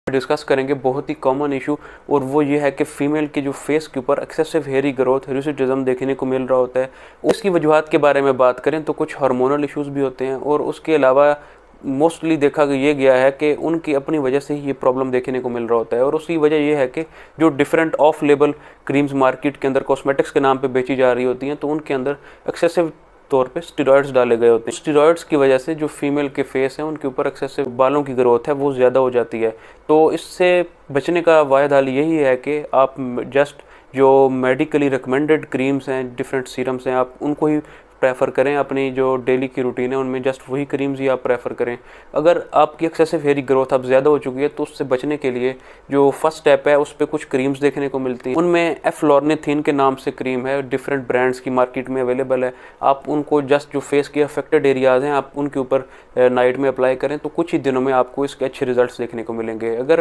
Discuss करेंगे बहुत ही common issue, और वो ये है कि फीमेल के जो फेस के ऊपर एक्सेसिव हेयरी ग्रोथ, हिर्सुटिज्म देखने को मिल रहा होता है। उसकी वजूहत के बारे में बात करें तो कुछ हार्मोनल इश्यूज़ भी होते हैं, और उसके अलावा मोस्टली देखा ये गया है कि उनकी अपनी वजह से ही ये प्रॉब्लम देखने को मिल रहा होता है। और उसकी वजह ये है कि जो different of label creams market के अंदर कॉस्मेटिक्स के नाम पे बेची जा रही होती हैं, तो उनके अंदर एक्सेसिव तौर पे स्टेरॉइड्स डाले गए होते हैं। स्टेरॉइड्स की वजह से जो फीमेल के फेस हैं उनके ऊपर एक्सेसिव बालों की ग्रोथ है वो ज़्यादा हो जाती है। तो इससे बचने का वाहिद हल यही है कि आप जस्ट जो मेडिकली रिकमेंडेड क्रीम्स हैं, डिफरेंट सीरम्स हैं, आप उनको ही प्रेफर करें। अपनी जो डेली की रूटीन है उनमें जस्ट वही क्रीम्स ही आप प्रेफर करें। अगर आपकी एक्सेसिव हेयरी ग्रोथ अब ज़्यादा हो चुकी है तो उससे बचने के लिए जो फर्स्ट स्टेप है उस पर कुछ क्रीम्स देखने को मिलती हैं। उनमें एफ्लोरनिथिन के नाम से क्रीम है, डिफरेंट ब्रांड्स की मार्केट में अवेलेबल है। आप उनको जस्ट जो फेस के अफेक्टेड एरियाज़ हैं आप उनके ऊपर नाइट में अप्लाई करें तो कुछ ही दिनों में आपको इसके अच्छे रिजल्ट देखने को मिलेंगे। अगर